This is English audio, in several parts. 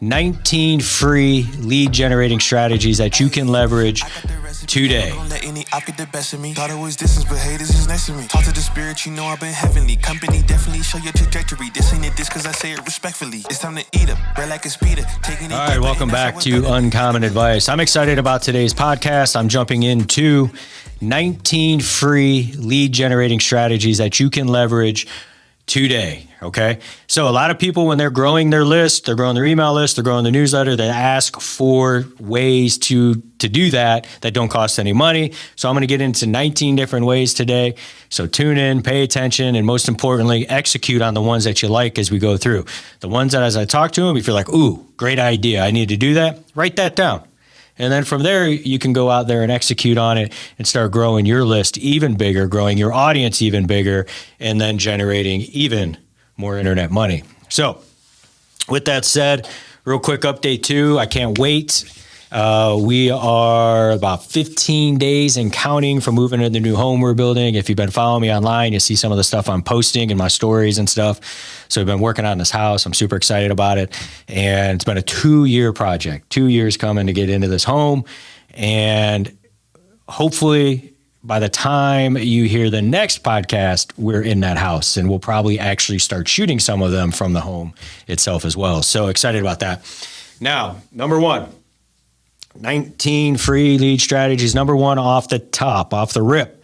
19 free lead generating strategies that you can leverage today. Don't let any op get the best of me. Thought it was distance, but haters is next to me. Talk to the spirit, you know I've been heavenly. Company definitely show your trajectory. This ain't a diss cause I say it respectfully. It's time to eat up, bread like a speeder. All right, welcome back to Uncommon Advice. I'm excited about today's podcast. I'm jumping into 19 free lead generating strategies that you can leverage today. Okay. So a lot of people, when they're growing their list, they're growing their email list, they're growing their newsletter, they ask for ways to do that don't cost any money. So I'm going to get into 19 different ways today. So tune in, pay attention, and most importantly, execute on the ones that you like as we go through. The ones that as I talk to them, if you're like, ooh, great idea, I need to do that, write that down. And then from there, you can go out there and execute on it and start growing your list even bigger, growing your audience even bigger, and then generating even more internet money. So with that said, real quick update too. I can't wait. We are about 15 days and counting from moving into the new home we're building. If you've been following me online, you see some of the stuff I'm posting in my stories and stuff. So I've been working on this house. I'm super excited about it. And it's been a 2-year project, 2 years coming to get into this home. And hopefully by the time you hear the next podcast, we're in that house and we'll probably actually start shooting some of them from the home itself as well. So excited about that. Now, number one, 19 free lead strategies. Number one off the top, off the rip,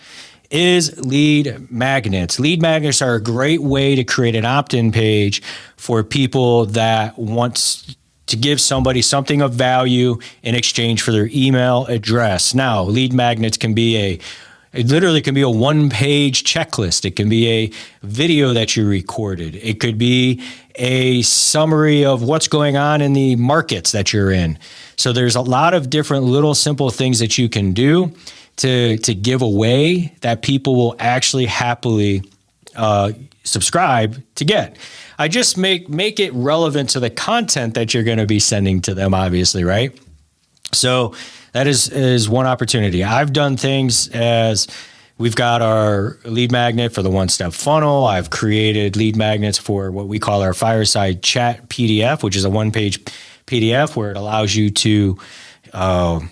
is lead magnets. Lead magnets are a great way to create an opt-in page for people that want to give somebody something of value in exchange for their email address. Now, lead magnets can be it literally can be a one-page checklist. It can be a video that you recorded. It could be a summary of what's going on in the markets that you're in. So there's a lot of different little simple things that you can do to give away that people will actually happily subscribe to get. I just make it relevant to the content that you're going to be sending to them, obviously, right? So that is one opportunity. I've done things as we've got our lead magnet for the one-step funnel. I've created lead magnets for what we call our fireside chat PDF, which is a one-page PDF where it allows you to kind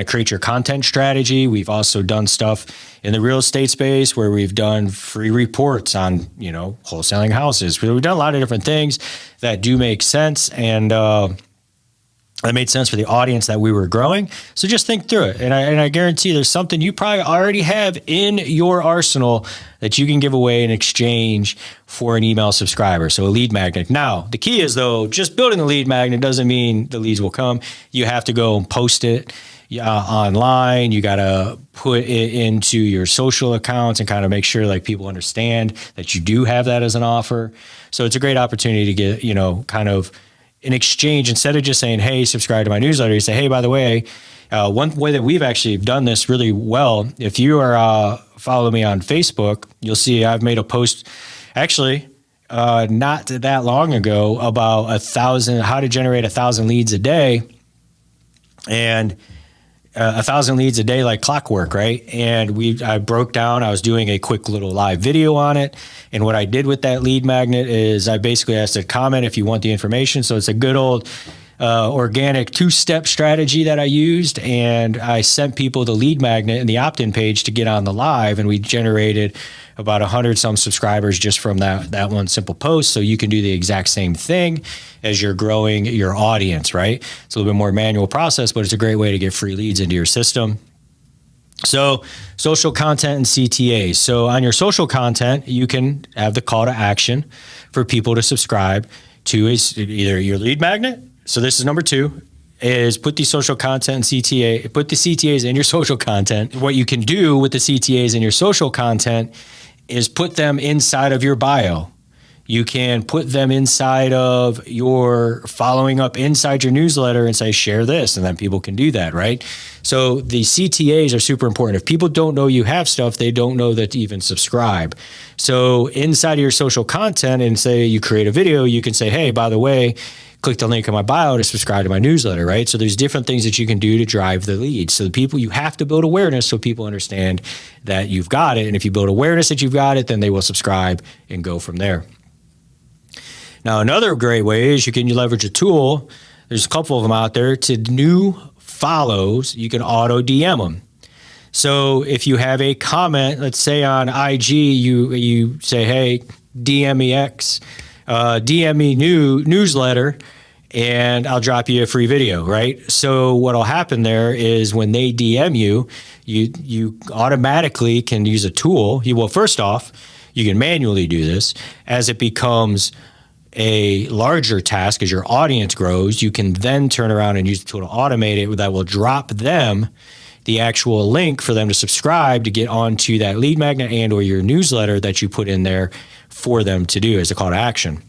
of create your content strategy. We've also done stuff in the real estate space where we've done free reports on, wholesaling houses. We've done a lot of different things that do make sense, and that made sense for the audience that we were growing. So just think through it. And I guarantee there's something you probably already have in your arsenal that you can give away in exchange for an email subscriber. So a lead magnet. Now, the key is though, just building the lead magnet doesn't mean the leads will come. You have to go and post it online. You got to put it into your social accounts and kind of make sure like people understand that you do have that as an offer. So it's a great opportunity to get, kind of in exchange, instead of just saying, hey, subscribe to my newsletter, you say, hey, by the way, one way that we've actually done this really well, if you are follow me on Facebook, you'll see I've made a post actually not that long ago about how to generate 1,000 leads a day, and 1,000 leads a day like clockwork, right? And I broke down, I was doing a quick little live video on it. And what I did with that lead magnet is I basically asked to comment if you want the information. So it's a good old organic 2-step strategy that I used. And I sent people the lead magnet and the opt-in page to get on the live. And we generated about 100 some subscribers just from that one simple post. So you can do the exact same thing as you're growing your audience, right? It's a little bit more manual process, but it's a great way to get free leads into your system. So social content and CTAs. So on your social content, you can have the call to action for people to subscribe to either your lead magnet. So this is number 2. Is put the social content and put the CTAs in your social content. What you can do with the CTAs in your social content is put them inside of your bio. You can put them inside of your following up inside your newsletter and say, share this, and then people can do that, right? So the CTAs are super important. If people don't know you have stuff, they don't know that to even subscribe. So inside of your social content, and say you create a video, you can say, hey, by the way, click the link in my bio to subscribe to my newsletter, right? So there's different things that you can do to drive the lead. So the people, you have to build awareness so people understand that you've got it. And if you build awareness that you've got it, then they will subscribe and go from there. Now, another great way is you can leverage a tool. There's a couple of them out there. To new follows, you can auto DM them. So if you have a comment, let's say on IG, you say, hey, DM me X, DM me newsletter, and I'll drop you a free video, right? So what'll happen there is when they DM you, you automatically can use a tool. Well, first off, you can manually do this. As it becomes a larger task, as your audience grows, you can then turn around and use the tool to automate it. That will drop them the actual link for them to subscribe to get onto that lead magnet and or your newsletter that you put in there for them to do as a call to action.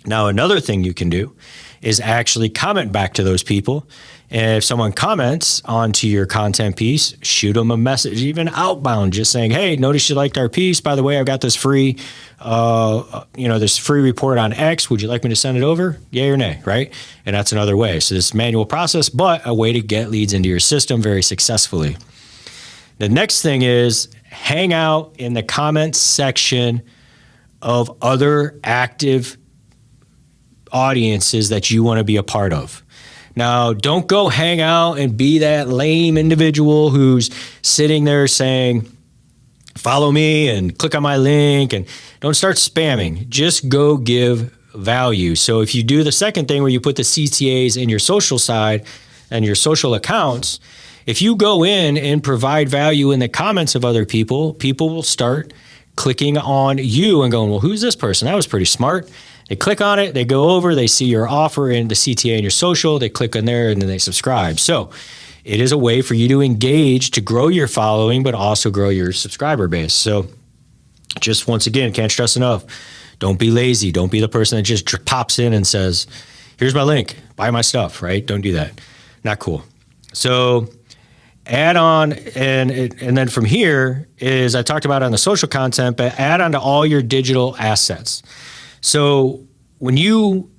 Now, another thing you can do is actually comment back to those people. And if someone comments onto your content piece, shoot them a message, even outbound, just saying, hey, notice you liked our piece. By the way, I've got this free, this free report on X. Would you like me to send it over? Yay or nay, right? And that's another way. So this manual process, but a way to get leads into your system very successfully. The next thing is hang out in the comments section of other active audiences that you want to be a part of. Now, don't go hang out and be that lame individual who's sitting there saying, follow me and click on my link, and don't start spamming. Just go give value. So if you do the second thing where you put the CTAs in your social side and your social accounts, if you go in and provide value in the comments of other people, people will start clicking on you and going, well, who's this person? That was pretty smart. They click on it, they go over, they see your offer in the CTA in your social, they click on there, and then they subscribe. So it is a way for you to engage, to grow your following, but also grow your subscriber base. So just once again, can't stress enough, don't be lazy. Don't be the person that just pops in and says, here's my link, buy my stuff, right? Don't do that. Not cool. So add on, and then from here is I talked about on the social content, but add on to all your digital assets. So when you,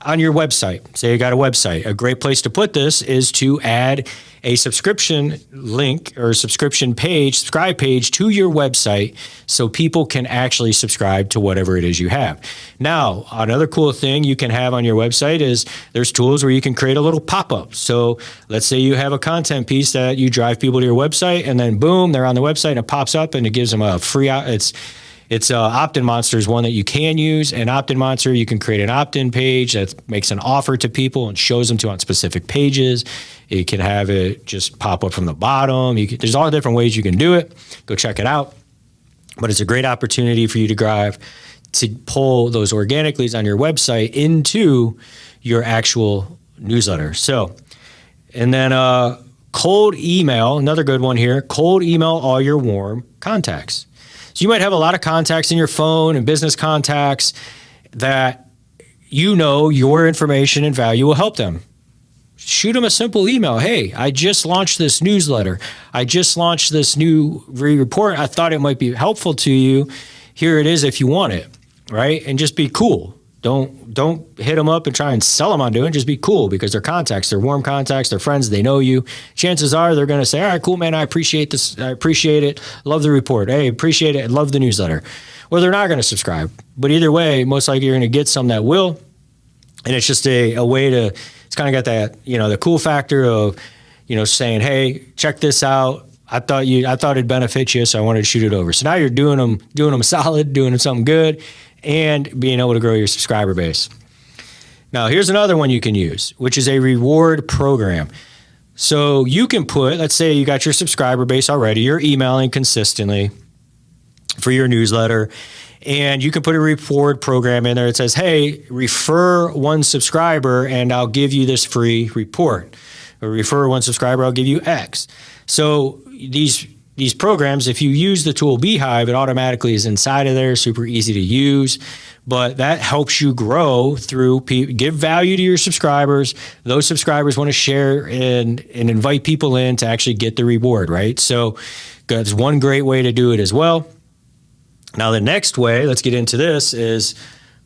on your website, say you got a website, a great place to put this is to add a subscription link or subscribe page to your website so people can actually subscribe to whatever it is you have. Now, another cool thing you can have on your website is there's tools where you can create a little pop-up. So let's say you have a content piece that you drive people to your website and then boom, they're on the website and it pops up and it gives them a free, It's Opt-in Monster is one that you can use. And Opt-in Monster, you can create an opt-in page that makes an offer to people and shows them to on specific pages. You can have it just pop up from the bottom. There's all different ways you can do it. Go check it out. But it's a great opportunity for you to pull those organic leads on your website into your actual newsletter. So, and then cold email, another good one here, cold email all your warm contacts. So you might have a lot of contacts in your phone and business contacts that your information and value will help them. Shoot them a simple email. Hey, I just launched this newsletter. I just launched this new report. I thought it might be helpful to you. Here it is if you want it, right? And just be cool. Don't hit them up and try and sell them on doing it. Just be cool because they're contacts. They're warm contacts. They're friends. They know you. Chances are they're going to say, all right, cool, man. I appreciate this. I appreciate it. Love the report. Hey, appreciate it. Love the newsletter. Or they're not going to subscribe. But either way, most likely you're going to get some that will. And it's just a way to, it's kind of got that, the cool factor of, saying, hey, check this out. I thought it'd benefit you, so I wanted to shoot it over. So now you're doing them solid, doing them something good, and being able to grow your subscriber base. Now, here's another one you can use, which is a reward program. So you can put, let's say you got your subscriber base already, you're emailing consistently for your newsletter, and you can put a reward program in there that says, hey, refer one subscriber and I'll give you this free report. Or refer one subscriber, I'll give you X. So these programs, if you use the tool Beehive, it automatically is inside of there, super easy to use. But that helps you grow through give value to your subscribers. Those subscribers want to share and invite people in to actually get the reward, right? So that's one great way to do it as well. Now, the next way, let's get into this, is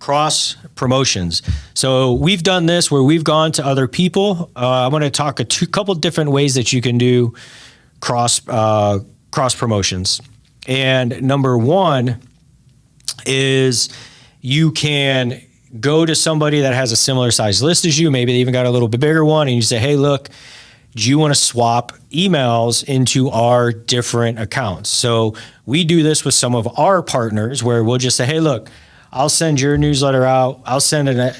cross promotions. So we've done this where we've gone to other people. I'm going to talk a couple different ways that you can do cross promotions. And number one is you can go to somebody that has a similar size list as you. Maybe they even got a little bit bigger one, and you say, hey, look, do you want to swap emails into our different accounts? So we do this with some of our partners where we'll just say, hey, look, I'll send your newsletter out. I'll send a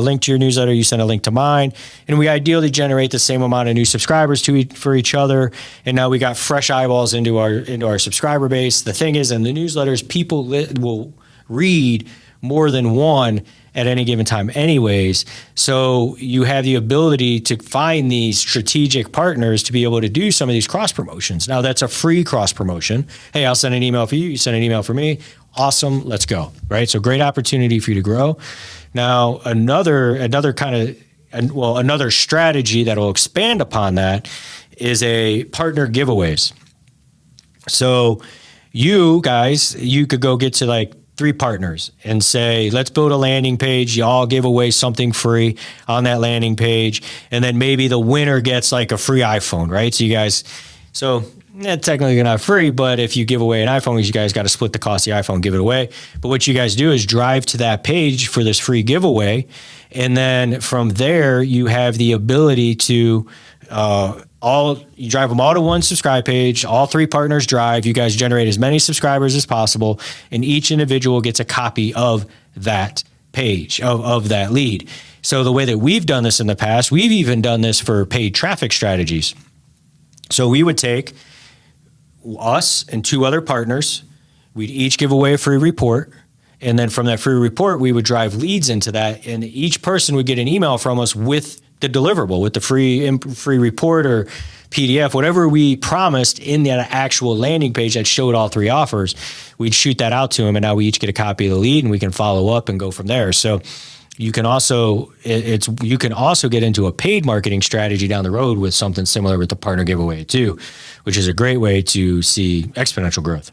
link to your newsletter. You send a link to mine. And we ideally generate the same amount of new subscribers for each other. And now we got fresh eyeballs into our subscriber base. The thing is, in the newsletters, people will read more than one at any given time anyways. So you have the ability to find these strategic partners to be able to do some of these cross promotions. Now that's a free cross promotion. Hey, I'll send an email for you. You send an email for me. Awesome. Let's go. Right. So great opportunity for you to grow. Now, another strategy that will expand upon that is a partner giveaways. So you guys, you could go get to like 3 partners and say, let's build a landing page. You all give away something free on that landing page. And then maybe the winner gets like a free iPhone, right? So technically not free, but if you give away an iPhone, you guys got to split the cost of the iPhone, give it away. But what you guys do is drive to that page for this free giveaway. And then from there, you have the ability to, you drive them all to one subscribe page, all 3 partners drive, you guys generate as many subscribers as possible, and each individual gets a copy of that page, of that lead. So the way that we've done this in the past, we've even done this for paid traffic strategies. So we would take us and 2 other partners, we'd each give away a free report. And then from that free report, we would drive leads into that. And each person would get an email from us with the deliverable, with the free report or PDF, whatever we promised in that actual landing page that showed all 3 offers. We'd shoot that out to them. And now we each get a copy of the lead and we can follow up and go from there. So you can also get into a paid marketing strategy down the road with something similar with the partner giveaway too, which is a great way to see exponential growth.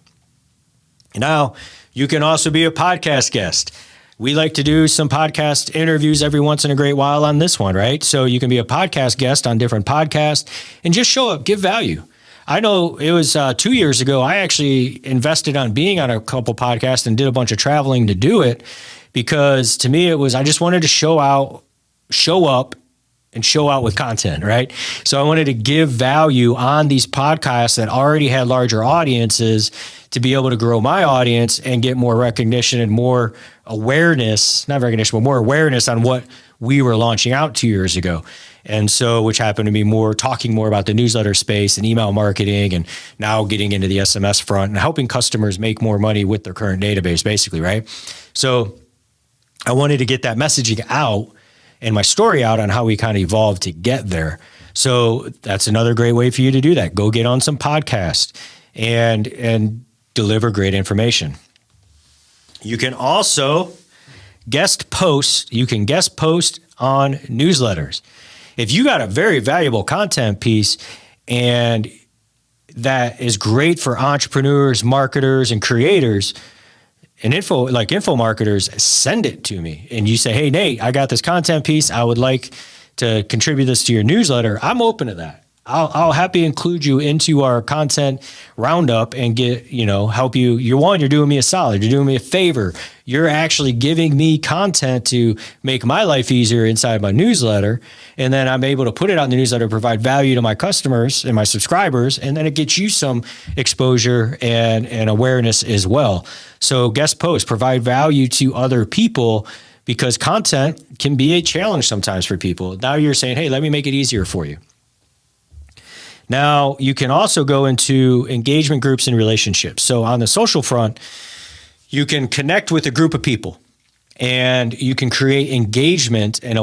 Now, you can also be a podcast guest. We like to do some podcast interviews every once in a great while on this one, right? So you can be a podcast guest on different podcasts and just show up, give value. I know it was 2 years ago, I actually invested on being on a couple podcasts and did a bunch of traveling to do it, because to me, I just wanted to show up and show out with content, right? So I wanted to give value on these podcasts that already had larger audiences to be able to grow my audience and get more recognition and more awareness, not recognition, but more awareness on what we were launching out 2 years ago. And so, which happened to be talking more about the newsletter space and email marketing, and now getting into the SMS front and helping customers make more money with their current database, basically, right? So I wanted to get that messaging out and my story out on how we kind of evolved to get there. So that's another great way for you to do that. Go get on some podcasts and deliver great information. You can also guest post. You can guest post on newsletters. If you got a very valuable content piece and that is great for entrepreneurs, marketers, and creators, and info marketers, send it to me. And you say, hey, Nate, I got this content piece. I would like to contribute this to your newsletter. I'm open to that. I'll happily include you into our content roundup and help you. You're doing me a solid. You're doing me a favor. You're actually giving me content to make my life easier inside my newsletter. And then I'm able to put it out in the newsletter, provide value to my customers and my subscribers. And then it gets you some exposure and awareness as well. So guest post, provide value to other people, because content can be a challenge sometimes for people. Now you're saying, hey, let me make it easier for you. Now, you can also go into engagement groups and relationships. So on the social front, you can connect with a group of people and you can create engagement and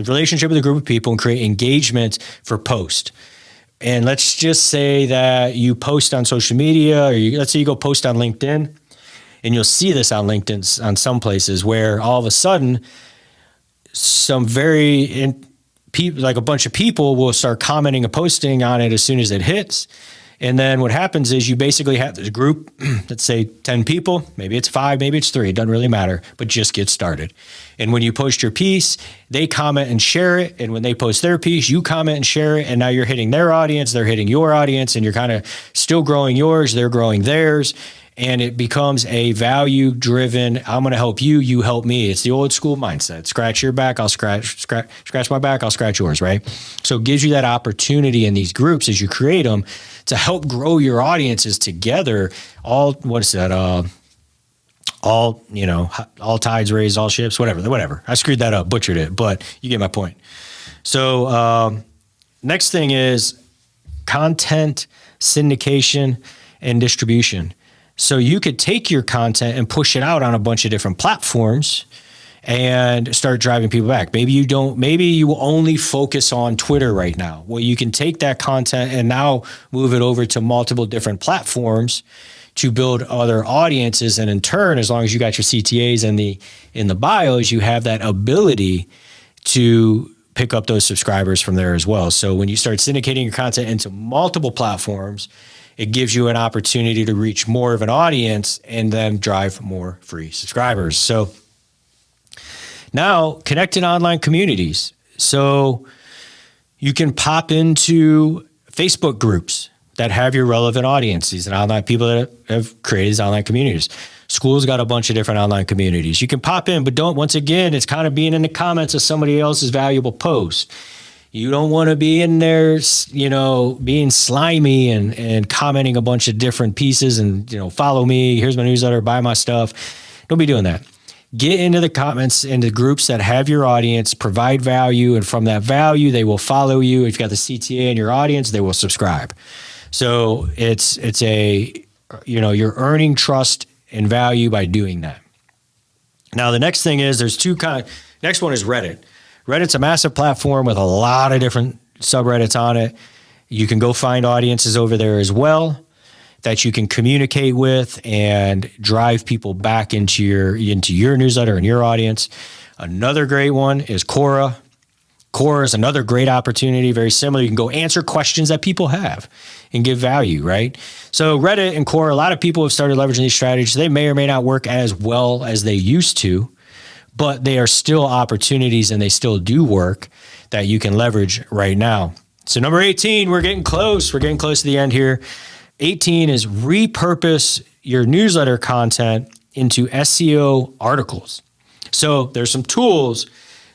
relationship with a group of people and create engagement for post. And let's just say that you post on social media, or let's say you go post on LinkedIn, and you'll see this on LinkedIn on some places where all of a sudden like a bunch of people will start commenting and posting on it as soon as it hits. And then what happens is you basically have this group, let's say 10 people, maybe it's 5, maybe it's 3, it doesn't really matter, but just get started. And when you post your piece, they comment and share it. And when they post their piece, you comment and share it. And now you're hitting their audience, they're hitting your audience, and you're kind of still growing yours, they're growing theirs. and it becomes a value driven, I'm going to help you, you help me. It's the old school mindset. Scratch your back, I'll scratch my back, I'll scratch yours, right? So it gives you that opportunity in these groups as you create them to help grow your audiences together. All tides raise all ships, whatever. I screwed that up, butchered it, but you get my point. So next thing is content syndication and distribution. So you could take your content and push it out on a bunch of different platforms and start driving people back. Maybe you will only focus on Twitter right now. Well, you can take that content and now move it over to multiple different platforms to build other audiences. And in turn, as long as you got your CTAs in the bios, you have that ability to pick up those subscribers from there as well. So when you start syndicating your content into multiple platforms, it gives you an opportunity to reach more of an audience and then drive more free subscribers. So now connect in online communities. So you can pop into Facebook groups that have your relevant audience. These are online people that have created these online communities. Schools got a bunch of different online communities. You can pop in, but once again, it's kind of being in the comments of somebody else's valuable post. You don't want to be in there, being slimy and commenting a bunch of different pieces and, follow me, here's my newsletter, buy my stuff. Don't be doing that. Get into the comments, into groups that have your audience, provide value, and from that value, they will follow you. If you've got the CTA in your audience, they will subscribe. So you're earning trust and value by doing that. Now, the next thing is next one is Reddit. Reddit's a massive platform with a lot of different subreddits on it. You can go find audiences over there as well that you can communicate with and drive people back into your newsletter and your audience. Another great one is Quora. Quora is another great opportunity, very similar. You can go answer questions that people have and give value, right? So Reddit and Quora, a lot of people have started leveraging these strategies. They may or may not work as well as they used to, but they are still opportunities and they still do work that you can leverage right now. So number 18, we're getting close. We're getting close to the end here. 18 is repurpose your newsletter content into SEO articles. So there's some tools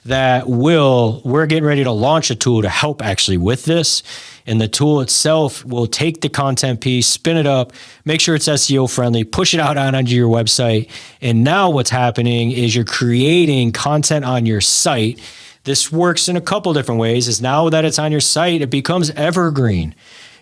that we're getting ready to launch a tool to help actually with this. And the tool itself will take the content piece, spin it up, make sure it's SEO friendly, push it out onto your website. And now what's happening is you're creating content on your site. This works in a couple different ways. Is now that it's on your site, it becomes evergreen.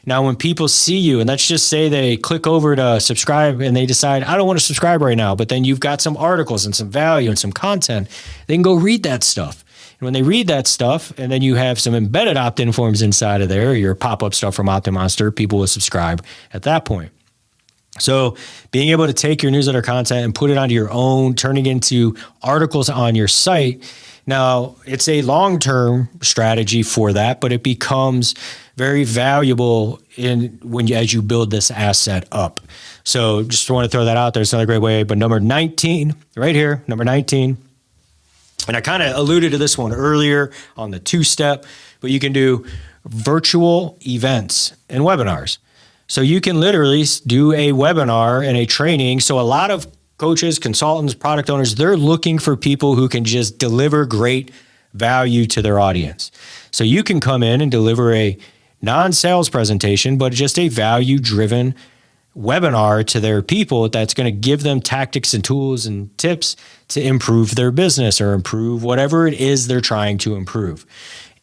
Now, when people see you, and let's just say they click over to subscribe and they decide, I don't want to subscribe right now, but then you've got some articles and some value and some content, they can go read that stuff. And when they read that stuff, and then you have some embedded opt-in forms inside of there, your pop-up stuff from OptinMonster, people will subscribe at that point. So being able to take your newsletter content and put it onto your own, turning into articles on your site. Now, it's a long-term strategy for that, but it becomes very valuable as you build this asset up. So just want to throw that out there. It's another great way. But number 19, right here, number 19. And I kind of alluded to this one earlier on the two-step, but you can do virtual events and webinars. So you can literally do a webinar and a training. So a lot of coaches, consultants, product owners, they're looking for people who can just deliver great value to their audience. So you can come in and deliver a non-sales presentation, but just a value-driven webinar to their people that's going to give them tactics and tools and tips to improve their business or improve whatever it is they're trying to improve.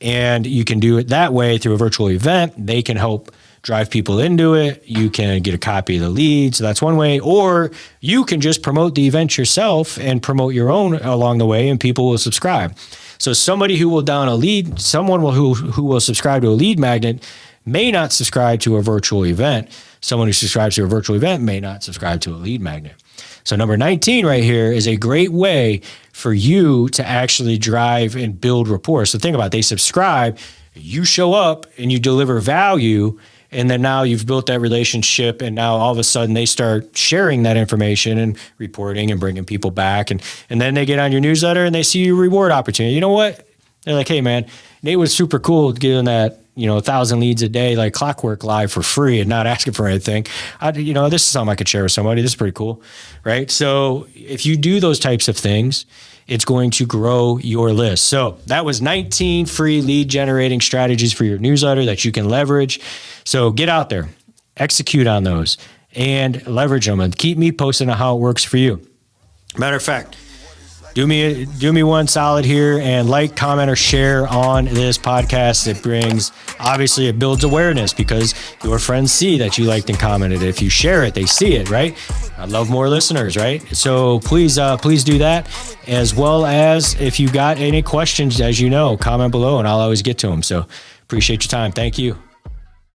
And you can do it that way through a virtual event. They can help drive people into it. You can get a copy of the lead. So that's one way. Or you can just promote the event yourself and promote your own along the way, and people will subscribe. So somebody who will down a lead, who will subscribe to a lead magnet may not subscribe to a virtual event. Someone who subscribes to a virtual event may not subscribe to a lead magnet. So number 19 right here is a great way for you to actually drive and build rapport. So think about it. They subscribe, you show up and you deliver value, and then now you've built that relationship, and now all of a sudden they start sharing that information and reporting and bringing people back. And then they get on your newsletter and they see your reward opportunity. You know what? They're like, hey man, Nate was super cool giving that 1,000 leads a day, like clockwork live for free and not asking for anything. This is something I could share with somebody. This is pretty cool, right? So if you do those types of things, it's going to grow your list. So that was 19 free lead generating strategies for your newsletter that you can leverage. So get out there, execute on those, and leverage them, and keep me posted on how it works for you. Matter of fact, do me one solid here and like, comment, or share on this podcast. Obviously it builds awareness because your friends see that you liked and commented. If you share it, they see it, right? I love more listeners, right? So please do that, as well as if you got any questions, as comment below and I'll always get to them. So appreciate your time. Thank you.